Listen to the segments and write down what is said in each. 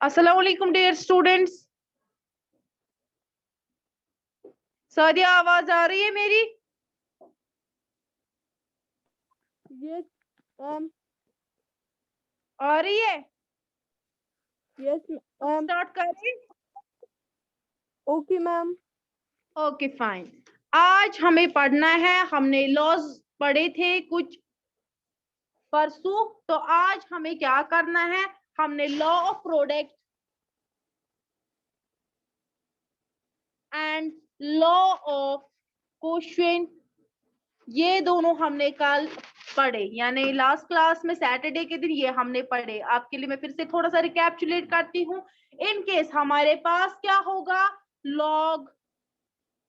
अस्सलाम वालेकुम dear students. Sadia, आवाज आ रही है मेरी? Yes ma'am. आ रही है? Yes ma'am. स्टार्ट करें? Okay ma'am. Okay fine. आज हमें पढ़ना है, हमने लॉज पढ़े थे कुछ परसों, तो आज हमें क्या करना है, हमने law of product and law of quotient, ये दोनों हमने कल पढ़े, यानी लास्ट क्लास में सैटरडे के दिन ये हमने पढ़े। आपके लिए मैं फिर से थोड़ा सा रिकैप्चुलेट करती हूँ। इन केस हमारे पास क्या होगा, log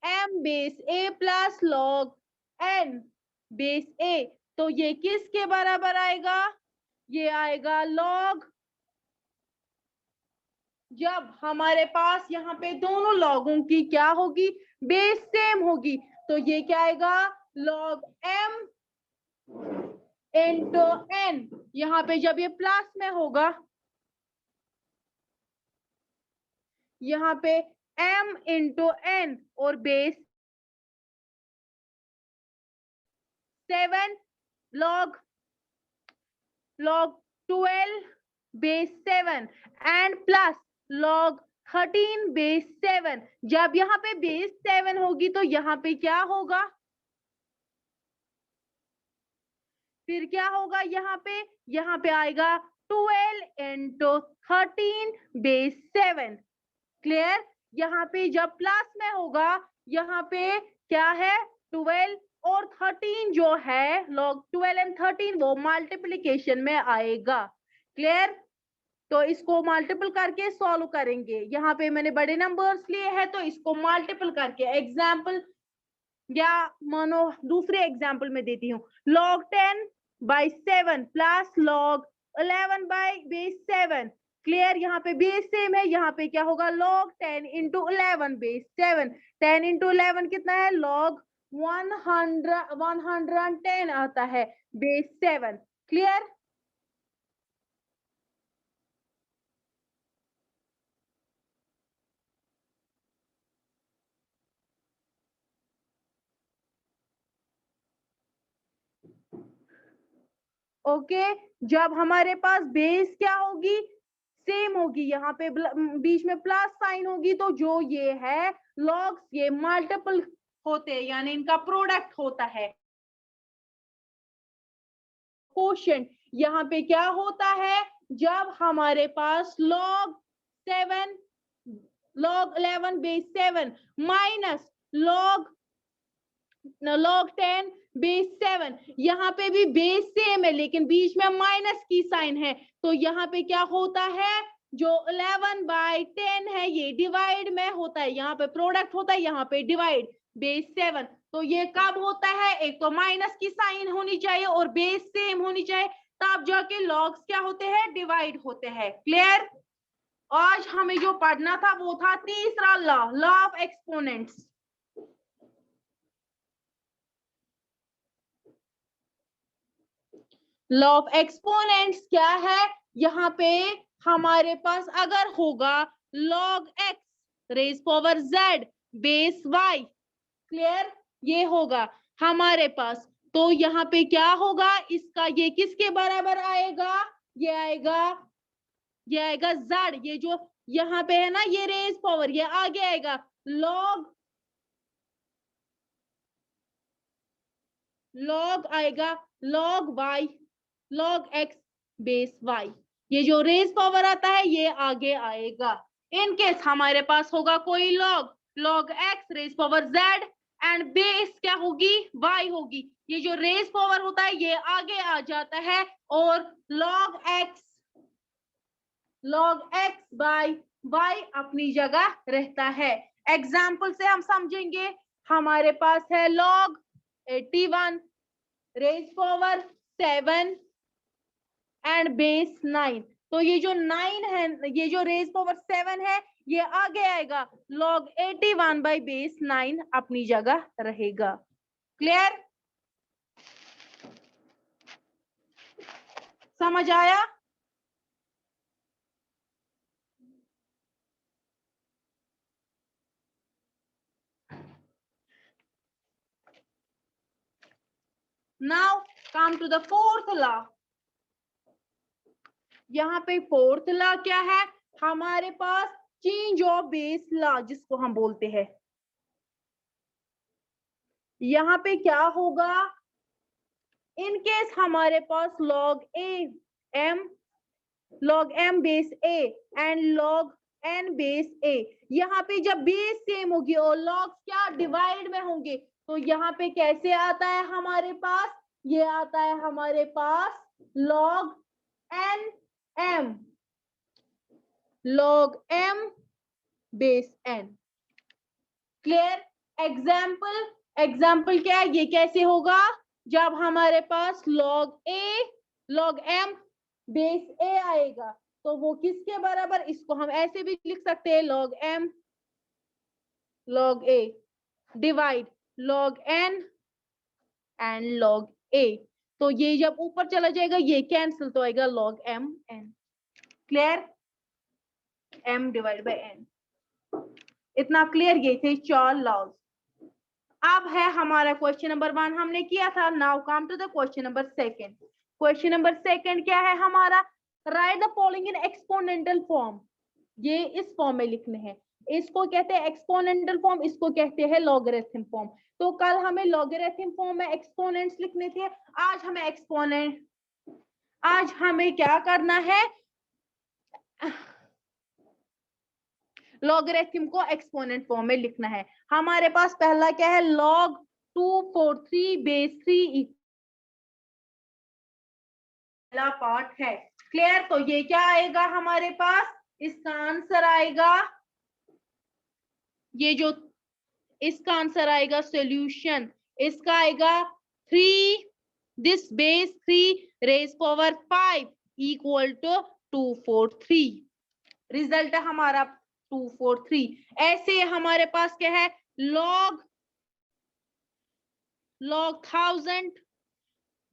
m base a plus log n base a, तो ये किसके बराबर आएगा, ये आएगा लॉग, जब हमारे पास यहाँ पे दोनों लॉगों की क्या होगी, बेस सेम होगी, तो ये क्या आएगा, लॉग m इंटू n। यहाँ पे जब ये प्लस में होगा, यहाँ पे m इंटू n और base 7 log 12 base 7 and plus log 13 base 7। जब यहाँ पे बेस 7 होगी तो यहाँ पे क्या होगा, फिर क्या होगा, यहाँ पे आएगा 12 इंटू 13 बेस 7। क्लियर? यहाँ पे जब प्लस में होगा, यहाँ पे क्या है, 12 और 13 जो है, लॉग 12 एंड 13 वो मल्टीप्लीकेशन में आएगा। क्लियर? तो इसको मल्टीपल करके सॉल्व करेंगे। यहाँ पे मैंने बड़े नंबर्स लिए हैं, तो इसको मल्टीपल करके एग्जाम्पल, या मानो दूसरे एग्जाम्पल में देती हूँ, log 10 by 7 plus log 11 by base 7। Clear? यहाँ पे बेस सेम है, यहाँ पे क्या होगा, log 10 इंटू 11 बेस 7। 10 इंटू 11 कितना है, log 110 आता है बेस 7। क्लियर? ओके, जब हमारे पास बेस क्या होगी, सेम होगी, यहाँ पे बीच में प्लस साइन होगी, तो जो ये है लॉग्स, ये मल्टीपल होते हैं, यानी इनका प्रोडक्ट होता है। क्वोशिएंट यहाँ पे क्या होता है, जब हमारे पास log 7 log 11 base 7 minus log 10 base 7, यहाँ पे भी बेस सेम है लेकिन बीच में माइनस की साइन है, तो यहाँ पे क्या होता है, जो 11 बाई 10 है ये डिवाइड में होता है, यहाँ पे प्रोडक्ट होता है, यहाँ पे डिवाइड बेस 7। तो ये कब होता है, एक तो माइनस की साइन होनी चाहिए और बेस सेम होनी चाहिए, तब जाके लॉग्स क्या होते हैं, डिवाइड होते हैं। क्लियर? आज हमें जो पढ़ना था वो था तीसरा law, law of exponents. Law of exponents क्या है, यहाँ पे हमारे पास अगर होगा log x raise power z base y, clear, ये होगा हमारे पास, तो यहाँ पे क्या होगा, इसका ये किसके बराबर आएगा, ये आएगा z, ये जो यहाँ पे है ना ये रेज पावर, ये आगे आएगा log आएगा log y log x base y, ये जो रेज पावर आता है ये आगे आएगा। इन केस हमारे पास होगा कोई log x raise power z and base क्या होगी, y होगी, ये जो रेज पावर होता है ये आगे आ जाता है, और log x बाई y अपनी जगह रहता है। एग्जाम्पल से हम समझेंगे, हमारे पास है log 81 raise power 7 and base 9, तो ये जो 9 है, ये जो रेज पावर 7 है ये आगे आएगा, log 81 बाई बेस 9 अपनी जगह रहेगा। क्लियर? समझ आया? Now come to the fourth law. यहाँ पे फोर्थ लॉ क्या है हमारे पास, चेंज ऑफ बेस लॉ जिसको हम बोलते हैं। यहाँ पे क्या होगा, इन केस हमारे पास log m base a and log n base a, यहाँ पे जब बेस सेम होगी और लॉग क्या डिवाइड में होंगे, तो यहाँ पे कैसे आता है हमारे पास, ये आता है हमारे पास log m base n। Clear. Example क्या है, ये कैसे होगा, जब हमारे पास log m बेस a आएगा तो वो किसके बराबर, इसको हम ऐसे भी लिख सकते हैं log m log a divide log n and log a। तो ये जब ऊपर चला जाएगा ये कैंसिल, तो आएगा log m n। Clear, m divide by n। इतना क्लियर, ये थे 4 लॉज। अब है हमारा क्वेश्चन नंबर 1 हमने किया था। Now come to the question number 2। Question number 2 क्या है हमारा, write the following in exponential form. ये इस फॉर्म में लिखने हैं, इसको कहते हैं एक्सपोनेंशियल फॉर्म, इसको कहते हैं लॉगरिथम फॉर्म। तो कल हमें लॉगरिथम फॉर्म में एक्सपोनेंट्स लिखने थे, आज हमें क्या करना है, लॉगरिथम को एक्सपोनेंट फॉर्म में लिखना है। हमारे पास पहला क्या है, log 243 बेस 3 पहला पार्ट है। क्लियर, तो ये क्या आएगा हमारे पास, इसका आंसर आएगा, ये जो इसका आंसर आएगा सॉल्यूशन, इसका आएगा 3 this base 3 raise power 5 equal to 243। Result है हमारा 243। ऐसे हमारे पास क्या है, log 1000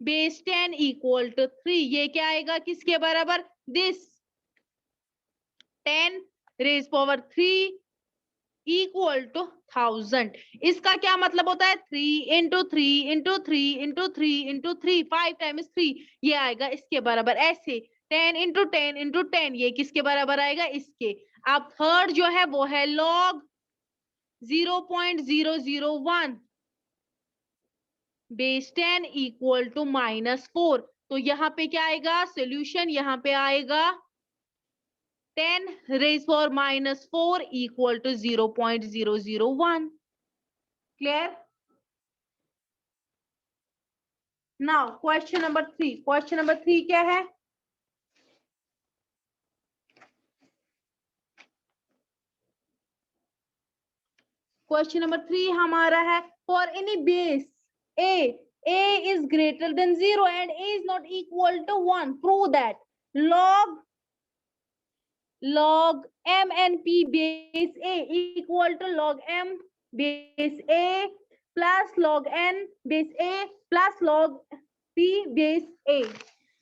बेस 10 इक्वल टू 3, ये क्या आएगा किसके बराबर, this 10 raise power 3 equal to 1000। इसका क्या मतलब होता है, 3 into 3 into 3 into 3 into 3, 5 times 3, ये आएगा इसके बराबर। ऐसे 10 इंटू 10 इंटू 10, ये किसके बराबर आएगा, इसके। अब थर्ड जो है वो है log 0.001 बेस 10 इक्वल टू -4। तो यहाँ पे क्या आएगा सोल्यूशन, यहाँ पे आएगा 10 raise power -4 equal to 0.001। Clear. Now question number 3। Question number 3 क्या है, क्वेश्चन नंबर 3 हमारा है, for any base a is greater than 0 and a is not equal to 1, prove that log m and p base a equal to log m base a plus log n base a plus log p base a।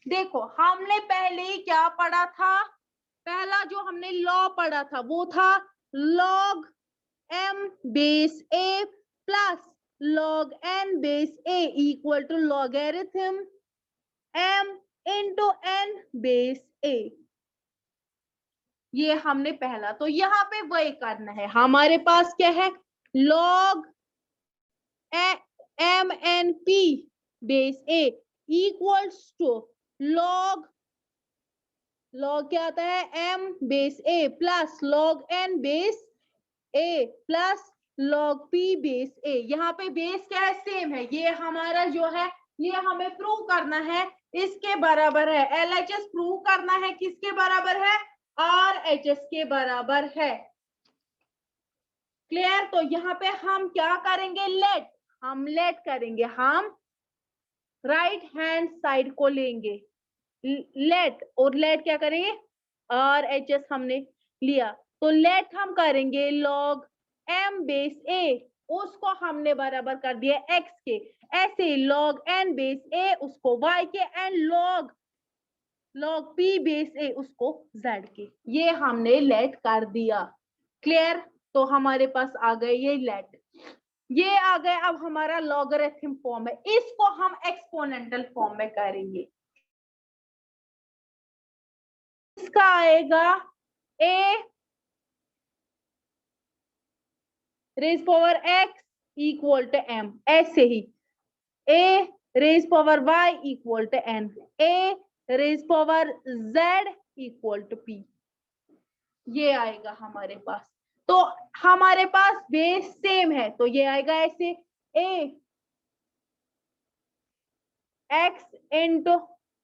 देखो हमने पहले ही क्या पढ़ा था, पहला जो हमने law पढ़ा था वो था log m base a plus log n base a equal to logarithm m into n base a। ये हमने पहला, तो यहाँ पे वही करना है। हमारे पास क्या है, log m n p base a equals to log क्या आता है m base a plus log n base a plus log p base a। यहाँ पे बेस क्या है, सेम है। ये हमारा जो है ये हमें प्रूव करना है, इसके बराबर है। LHS प्रूव करना है, किसके बराबर है, RHS के बराबर है। क्लियर। तो यहाँ पे हम क्या करेंगे, लेट करेंगे, हम राइट हैंड साइड को लेंगे लेट, और लेट क्या करेंगे, RHS हमने लिया, तो लेट हम करेंगे log m बेस a, उसको हमने बराबर कर दिया x के। ऐसे log n बेस a उसको y के, and log p base a उसको z के। ये हमने लेट कर दिया। क्लियर। तो हमारे पास आ गए ये लेट। ये आ गया अब हमारा लॉगरिथम फॉर्म है, इसको हम एक्सपोनेंशियल फॉर्म में करेंगे। इसका आएगा a raise power x equal to m, ऐसे ही a raise power y equal to n, a raise power z equal to p, ये आएगा हमारे पास। तो हमारे पास बेस सेम है तो ये आएगा ऐसे a x into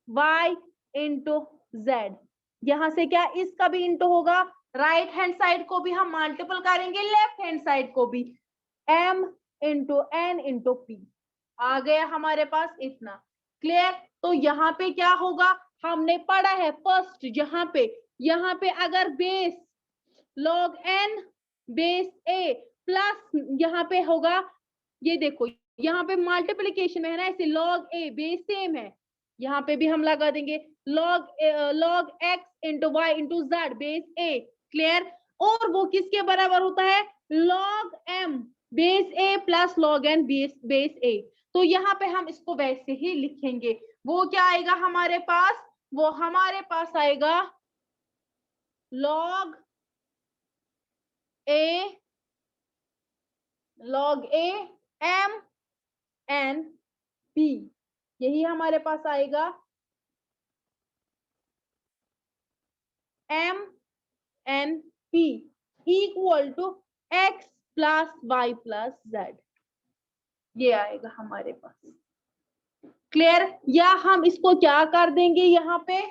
Y into Z, यहां से क्या इसका भी इंटू होगा, राइट हैंड साइड को भी हम मल्टीपल करेंगे लेफ्ट हैंड साइड को भी, m into n into p, आ गया हमारे पास इतना। क्लियर? तो यहाँ पे क्या होगा, हमने पढ़ा है फर्स्ट यहाँ पे अगर base log n base a plus यहाँ पे होगा, ये देखो यहाँ पे मल्टीप्लीकेशन में है ना, ऐसे log a बेस सेम है, यहाँ पे भी हम लगा देंगे log x into Y into Z base a। Clear? और वो किसके बराबर होता है, log m base a plus log n base a। तो यहाँ पे हम इसको वैसे ही लिखेंगे, वो क्या आएगा हमारे पास, वो हमारे पास आएगा log a m n p, यही हमारे पास आएगा m n p equal to x plus Y plus Z, ये आएगा हमारे पास। क्लियर? या हम इसको क्या कर देंगे यहाँ पे,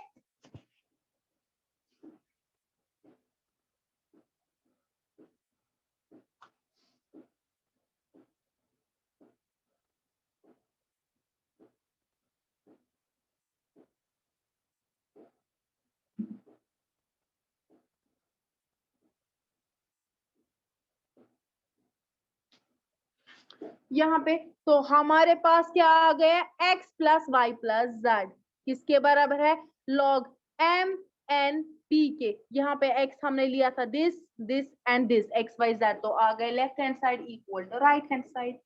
यहाँ पे तो हमारे पास क्या आ गया, x plus Y plus Z किसके बराबर है, log m n p के, यहाँ पे x हमने लिया था this and this x y z, तो आ गए left hand side equal to right hand side.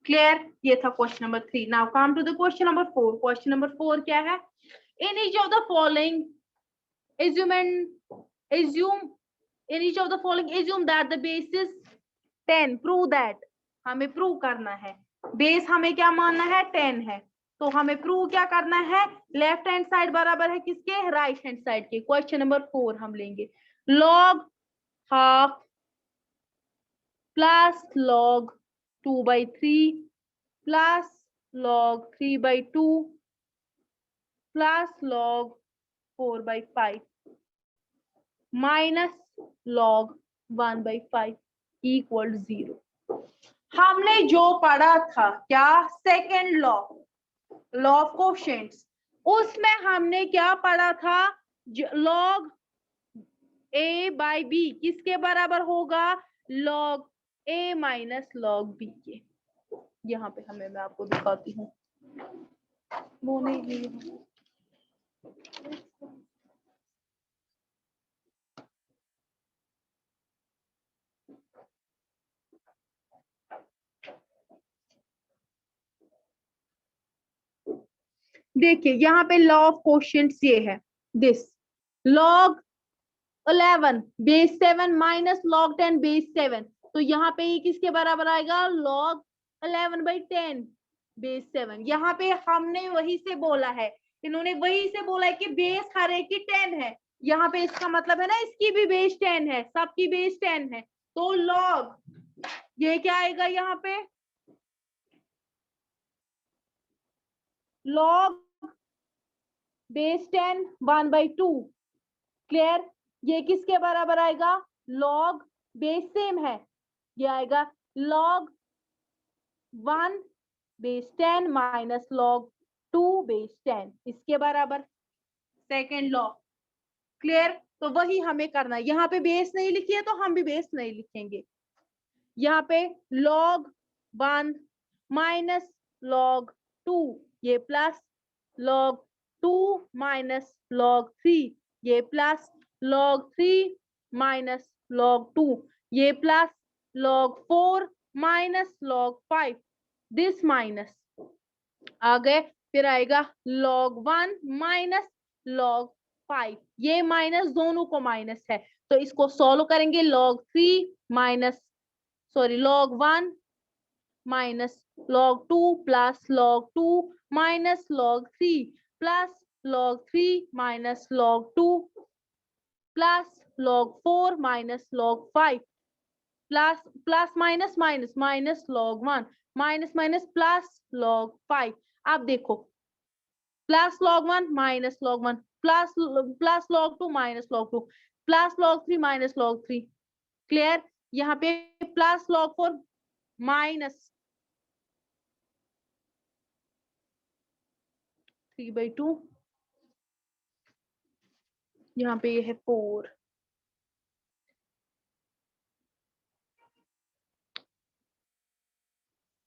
Clear? ये था question number 3। Now come to the question number 4। Question number 4 क्या है, in each of the following assume in each of the following assume that the base is 10, prove that, हमें prove करना है, base हमें क्या मानना है 10 है, तो हमें प्रूव क्या करना है, लेफ्ट हैंड साइड बराबर है किसके, राइट हैंड साइड के। क्वेश्चन नंबर 4 हम लेंगे, log half plus log 2/3 plus log 3/2 plus log 4/5 minus log 1/5 equal 0। हमने जो पढ़ा था क्या, सेकेंड लॉ ऑफ कोशेंट्स, उसमें हमने क्या पढ़ा था, log a बाई b किसके बराबर होगा, log a minus log b के। यहाँ पे हमें, मैं आपको दिखाती हूँ, वो नहीं देखिए यहाँ पे लॉ ऑफ कोशेंट्स ये है, this log 11 base 7 minus log 10 base 7, तो यहाँ पे ये किसके बराबर आएगा, log 11/10 बेस 7। यहाँ पे हमने वही से बोला है, इन्होंने वही से बोला है कि बेस हर एक की 10 है, यहाँ पे इसका मतलब है ना इसकी भी बेस 10 है, सबकी बेस 10 है, तो log ये क्या आएगा यहाँ पे, log बेस 10 1/2। क्लियर? ये किसके बराबर आएगा, log बेस सेम है, ये आएगा log 1 base 10 minus log 2 base 10, इसके बराबर सेकेंड लॉ। क्लियर? तो वही हमें करना है, यहाँ पे बेस नहीं लिखी है तो हम भी बेस नहीं लिखेंगे, यहाँ पे log 1 माइनस log 2 ये प्लस log 2 माइनस log 3 ये प्लस log 3 माइनस log 2 ये plus log 4 minus log 5, this minus आ गए, फिर आएगा log 1 माइनस log 5, ये माइनस दोनों को माइनस है तो इसको सॉल्व करेंगे, log 3 minus log 1 minus log 2 plus log 2 minus log 3 plus log 3 minus log 2 plus log 4 minus log 5 plus plus minus minus minus log 1 minus minus plus log 5। अब देखो plus log 1 minus log 1 plus plus log 2 minus log 2 plus log 3 minus log 3, clear. यहाँ पे plus log 4 minus 3/2, यहाँ पे ये है 4,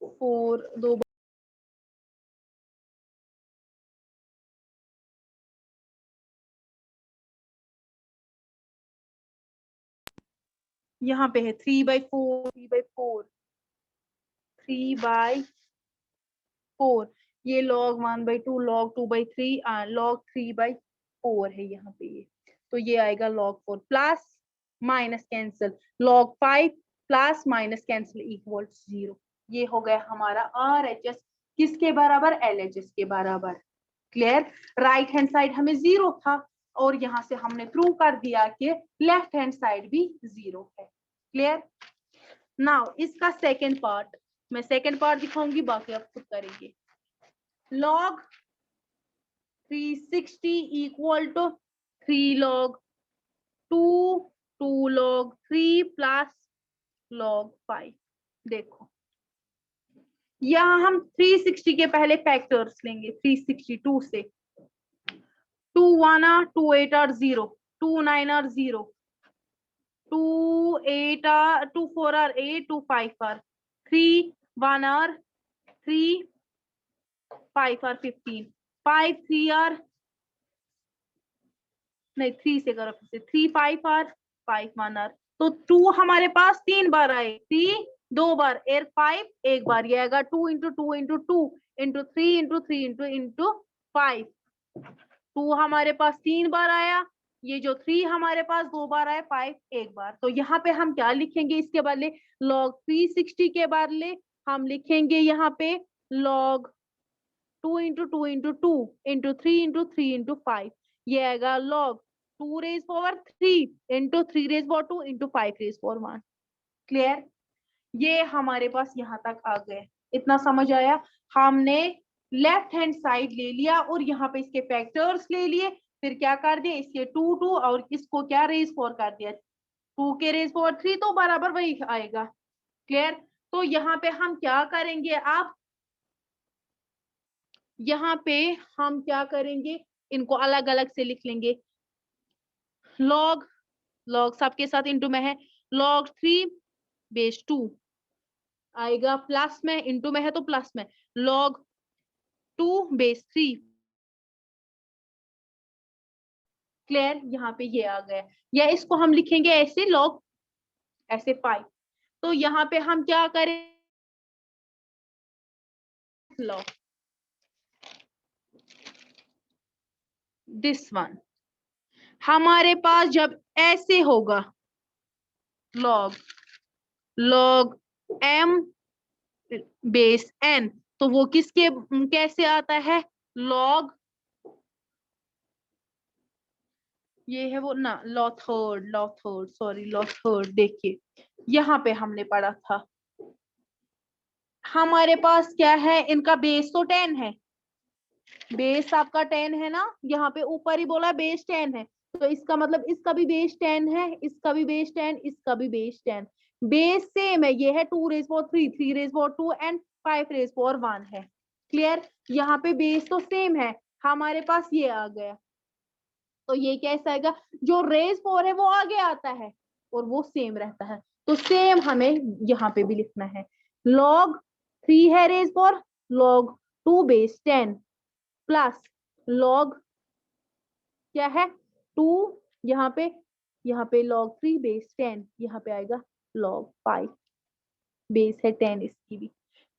4 2 यहाँ पे है 3/4 3/4 3/4, ये log 1/2 log 2/3 log 3/4 है यहाँ पे ये, तो ये आएगा log 4 plus minus cancel log 5 plus minus cancel equal 0। ये हो गया हमारा RHS किसके बराबर, LHS के बराबर, क्लियर। राइट हैंड साइड हमें 0 था और यहाँ से हमने प्रूव कर दिया कि लेफ्ट हैंड साइड भी 0 है, क्लियर। नाउ इसका सेकेंड पार्ट, मैं सेकेंड पार्ट दिखाऊंगी, बाकी आप खुद करेंगे। log 360 equal to 3 log 2 2 log 3 plus log 5। देखो यहाँ हम 360 के पहले फैक्टर्स लेंगे, 362 से 2 1 are 2 8 are 0, 2 9 are 0, 2 8 are 2 4 are 8, 2 5 are 3 1 are 3 5 are 15, 5 3 are नहीं 3 से करो फिर से 3 5 are 5 1 are, तो 2 हमारे पास 3 बार आए, 3 2 बार, एर 5 एक बार, ये आएगा 2 into 2 into 2 into 3 into 3 into into 5। 2 हमारे पास 3 बार आया, ये जो 3 हमारे पास 2 बार आया, 5 एक बार, तो यहाँ पे हम क्या लिखेंगे इसके बदले, log 360 के बदले हम लिखेंगे यहाँ पे log 2 into 2 into 2 into 3 into 3 into 5, ये आएगा log 2 raise power 3 into 3 raise power 2 into 5 raise power 1, clear. ये हमारे पास यहाँ तक आ गए, इतना समझ आया। हमने लेफ्ट हैंड साइड ले लिया और यहाँ पे इसके फैक्टर्स ले लिए, फिर क्या कर दिया, इसके 2 2 और इसको क्या रेज 4 कर दिया, 2 के रेज पावर 3 तो बराबर वही आएगा, क्लियर। तो यहाँ पे हम क्या करेंगे, आप यहाँ पे हम क्या करेंगे, इनको अलग अलग से लिख लेंगे। log log सबके साथ इंटू में है, log 3 बेस 2 आएगा, प्लस में इंटू में है तो प्लस में log 2 बेस 3, क्लियर। यहाँ पे ये आ गया, या इसको हम लिखेंगे ऐसे log ऐसे 5, तो यहाँ पे हम क्या करें, log दिस वन, हमारे पास जब ऐसे होगा log m बेस n, तो वो किसके कैसे आता है, log ये है वो ना law third sorry law third, देखिए यहाँ पे हमने पढ़ा था, हमारे पास क्या है, इनका बेस तो 10 है, बेस आपका 10 है ना, यहाँ पे ऊपर ही बोला बेस 10 है, तो इसका मतलब इसका भी बेस 10 है, इसका भी बेस 10, इसका भी बेस 10, बेस सेम है, ये है 2 raise power 3 3 raise power 2 and 5 raise power 1 है, क्लियर। यहाँ पे बेस तो सेम है, हमारे पास ये आ गया, तो ये कैसा आएगा, जो रेज 4 है वो आगे आता है और वो सेम रहता है, तो सेम हमें यहाँ पे भी लिखना है, log 3 है raise 4, log 2 base 10 plus log क्या है 2, यहाँ पे log 3 बेस 10, यहाँ पे आएगा log 5, बेस है 10 इसकी भी।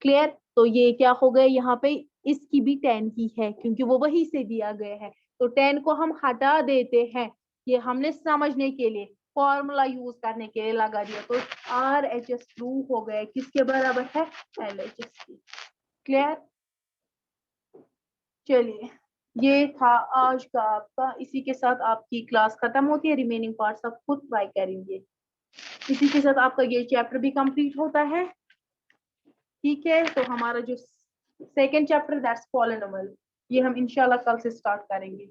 क्लियर? तो ये क्या हो गया यहाँ पे, इसकी भी 10 ही है क्योंकि वो वही से दिया गया है। तो 10 को हम हटा देते हैं, ये हमने समझने के लिए, फॉर्मूला यूज करने के लिए लगा दिया। तो RHS प्रूव हो गया किसके बराबर है, LHS की। क्लियर? चलिए, ये था आज का आपका, इसी के साथ आपकी क्लास खत्म होती है। रिमेनिंग पार्ट्स आप खुद ट्राई करेंगे। इसी के साथ आपका ये चैप्टर भी कंप्लीट होता है। ठीक है, तो हमारा जो सेकेंड चैप्टर दैट्स पॉलिनोमियल, ये हम इंशाल्लाह कल से स्टार्ट करेंगे।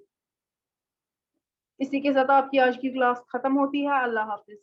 इसी के साथ आपकी आज की क्लास खत्म होती है। अल्लाह हाफिज।